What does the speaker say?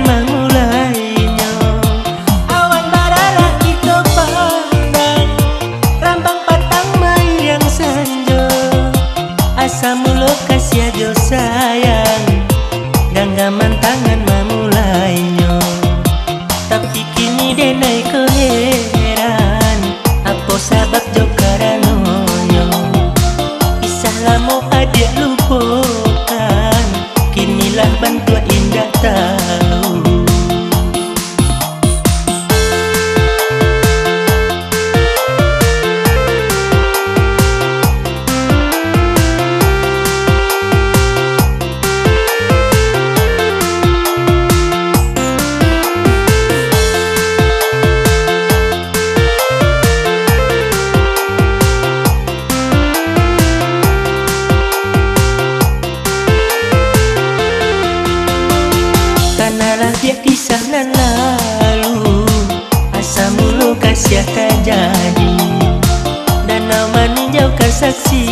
memulainya. Awan baralah kita pandang, rambang patang mayang senja. Asa mula kasih aja sayang, genggaman tangan memulainya. Tapi kini denai keheran, apa sebab jo karananya. Kisah lama adik lupakan, kinilah bantua indah tahu. Dia kisah nan lalu, asa mulu kasih terjadi, dan nama ninjaukan saksi